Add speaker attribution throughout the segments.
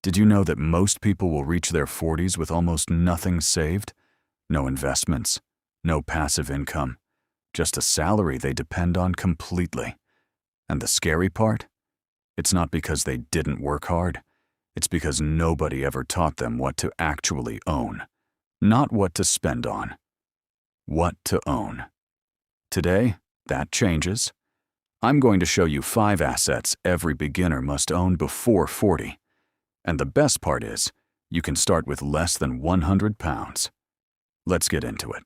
Speaker 1: Did you know that most people will reach their 40s with almost nothing saved? No investments, no passive income, just a salary they depend on completely. And the scary part? It's not because they didn't work hard. It's because nobody ever taught them what to actually own. Not what to spend on. What to own. Today, that changes. I'm going to show you 5 assets every beginner must own before 40. And the best part is, you can start with less than 100 pounds. Let's get into it.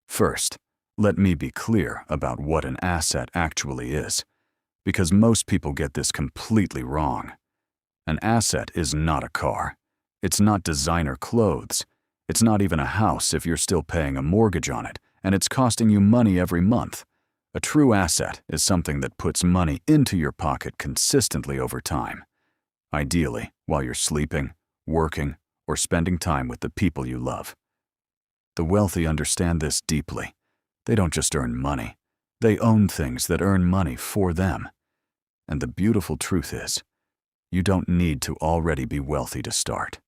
Speaker 1: First, let me be clear about what an asset actually is, because most people get this completely wrong. An asset is not a car. It's not designer clothes. It's not even a house if you're still paying a mortgage on it, and it's costing you money every month. A true asset is something that puts money into your pocket consistently over time. Ideally, while you're sleeping, working, or spending time with the people you love. The wealthy understand this deeply. They don't just earn money. They own things that earn money for them. And the beautiful truth is, you don't need to already be wealthy to start.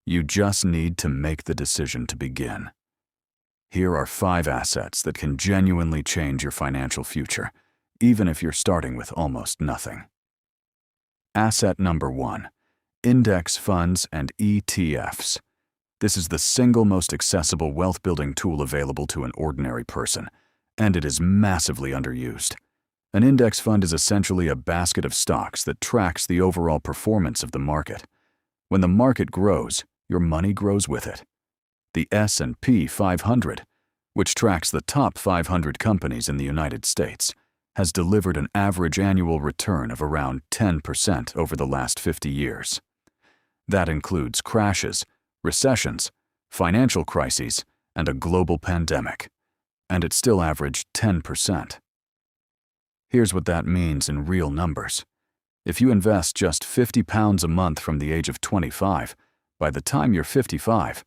Speaker 1: You just need to make the decision to begin. Here are 5 assets that can genuinely change your financial future, even if you're starting with almost nothing. Asset number 1, index funds and ETFs. This is the single most accessible wealth-building tool available to an ordinary person, and it is massively underused. An index fund is essentially a basket of stocks that tracks the overall performance of the market. When the market grows, your money grows with it. The S&P 500, which tracks the top 500 companies in the United States, has delivered an average annual return of around 10% over the last 50 years. That includes crashes, recessions, financial crises, and a global pandemic, and it still averaged 10%. Here's what that means in real numbers. If you invest just £50 a month from the age of 25, by the time you're 55,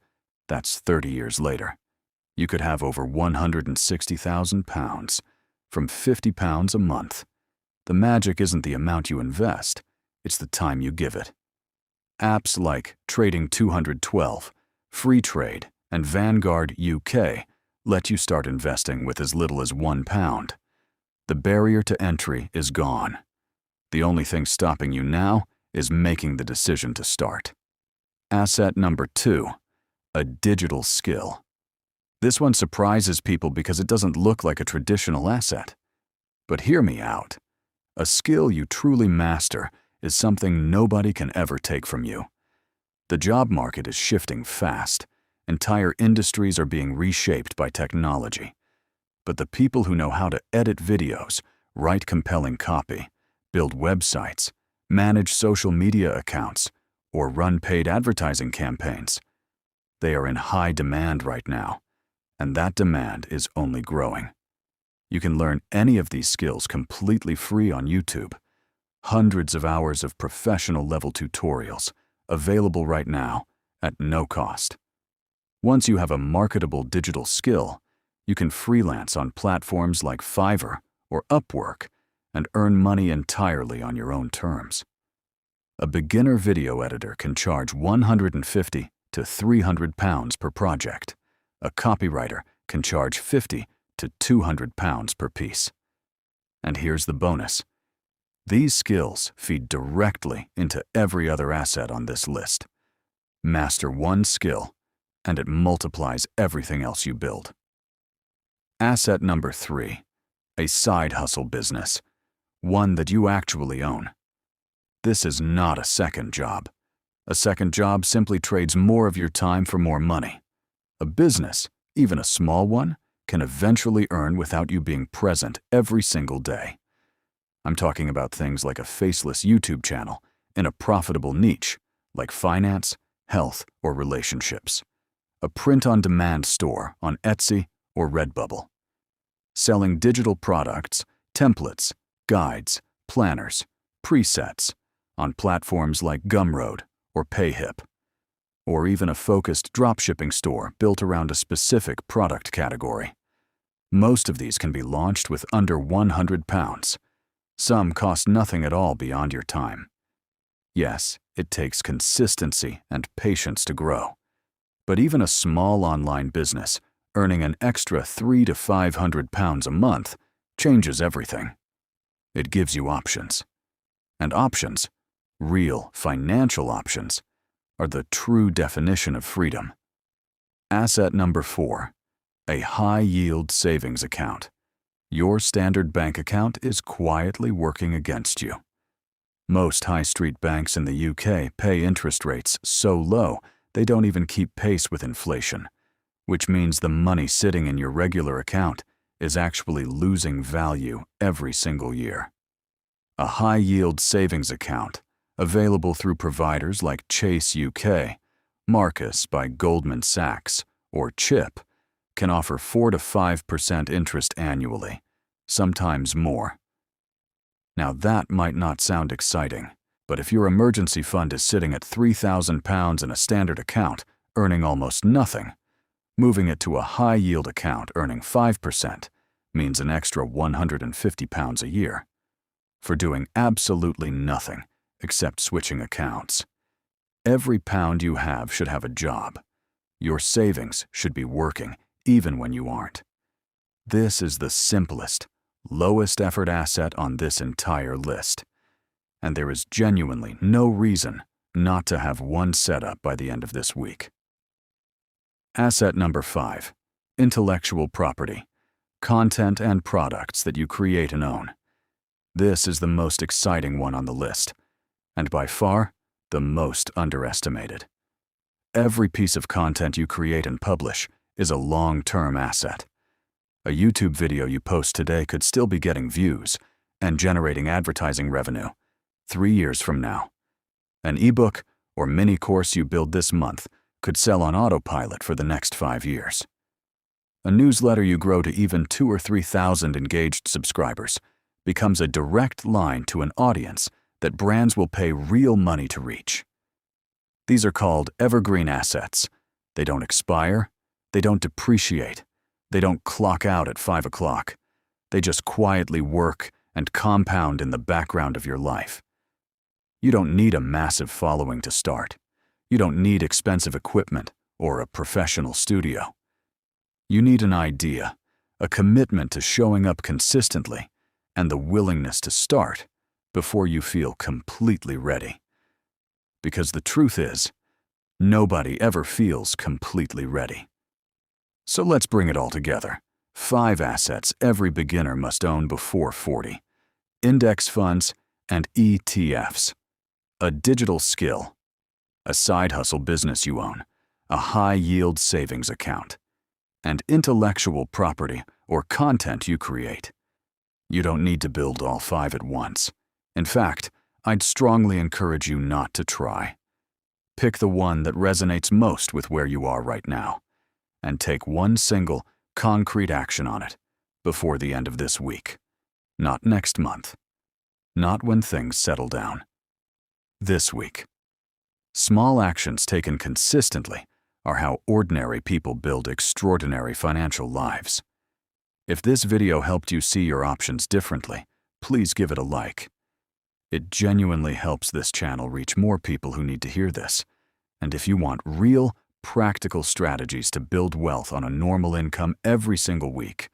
Speaker 1: that's 30 years later, you could have over £160,000 from £50 a month. The magic isn't the amount you invest, it's the time you give it. Apps like Trading 212, Free Trade, and Vanguard UK let you start investing with as little as £1. The barrier to entry is gone. The only thing stopping you now is making the decision to start. Asset number 2, a digital skill. This one surprises people because it doesn't look like a traditional asset. But hear me out. A skill you truly master is something nobody can ever take from you. The job market is shifting fast. Entire industries are being reshaped by technology. But the people who know how to edit videos, write compelling copy, build websites, manage social media accounts, or run paid advertising campaigns, they are in high demand right now, and that demand is only growing. You can learn any of these skills completely free on YouTube. Hundreds of hours of professional-level tutorials available right now at no cost. Once you have a marketable digital skill, you can freelance on platforms like Fiverr or Upwork and earn money entirely on your own terms. A beginner video editor can charge £150 to £300 per project. A copywriter can charge £50 to £200 per piece. And here's the bonus. These skills feed directly into every other asset on this list. Master one skill, and it multiplies everything else you build. Asset number 3, a side hustle business, one that you actually own. This is not a second job. A second job simply trades more of your time for more money. A business, even a small one, can eventually earn without you being present every single day. I'm talking about things like a faceless YouTube channel in a profitable niche, like finance, health, or relationships. A print-on-demand store on Etsy or Redbubble. Selling digital products, templates, guides, planners, presets on platforms like Gumroad or PayHip. Or even a focused dropshipping store built around a specific product category. Most of these can be launched with under £100. Some cost nothing at all beyond your time. Yes, it takes consistency and patience to grow. But even a small online business earning an extra £300 to £500 a month changes everything. It gives you options. And options, real financial options, are the true definition of freedom. Asset number 4, a high-yield savings account. Your standard bank account is quietly working against you. Most high street banks in the UK pay interest rates so low they don't even keep pace with inflation, which means the money sitting in your regular account is actually losing value every single year. A high-yield savings account, available through providers like Chase UK, Marcus by Goldman Sachs, or CHIP, can offer 4 to 5% interest annually, sometimes more. Now that might not sound exciting, but if your emergency fund is sitting at £3,000 in a standard account, earning almost nothing, moving it to a high-yield account earning 5% means an extra £150 a year for doing absolutely nothing except switching accounts. Every pound you have should have a job. Your savings should be working even when you aren't. This is the simplest, lowest effort asset on this entire list, and there is genuinely no reason not to have one set up by the end of this week. Asset number 5, intellectual property, content and products that you create and own. This is the most exciting one on the list, and by far the most underestimated. Every piece of content you create and publish is a long-term asset. A YouTube video you post today could still be getting views and generating advertising revenue 3 years from now. An ebook or mini course you build this month could sell on autopilot for the next 5 years. A newsletter you grow to even 2,000 or 3,000 engaged subscribers becomes a direct line to an audience that brands will pay real money to reach. These are called evergreen assets. They don't expire, they don't depreciate, they don't clock out at 5 o'clock. They just quietly work and compound in the background of your life. You don't need a massive following to start. You don't need expensive equipment or a professional studio. You need an idea, a commitment to showing up consistently, and the willingness to start before you feel completely ready. Because the truth is, nobody ever feels completely ready. So let's bring it all together. 5 assets every beginner must own before 40. Index funds and ETFs. A digital skill. A side hustle business you own. A high-yield savings account. And intellectual property or content you create. You don't need to build all 5 at once. In fact, I'd strongly encourage you not to try. Pick the one that resonates most with where you are right now, and take one single, concrete action on it before the end of this week. Not next month. Not when things settle down. This week. Small actions taken consistently are how ordinary people build extraordinary financial lives. If this video helped you see your options differently, please give it a like. It genuinely helps this channel reach more people who need to hear this. And if you want real, practical strategies to build wealth on a normal income every single week,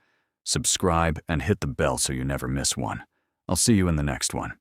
Speaker 1: subscribe and hit the bell so you never miss one. I'll see you in the next one.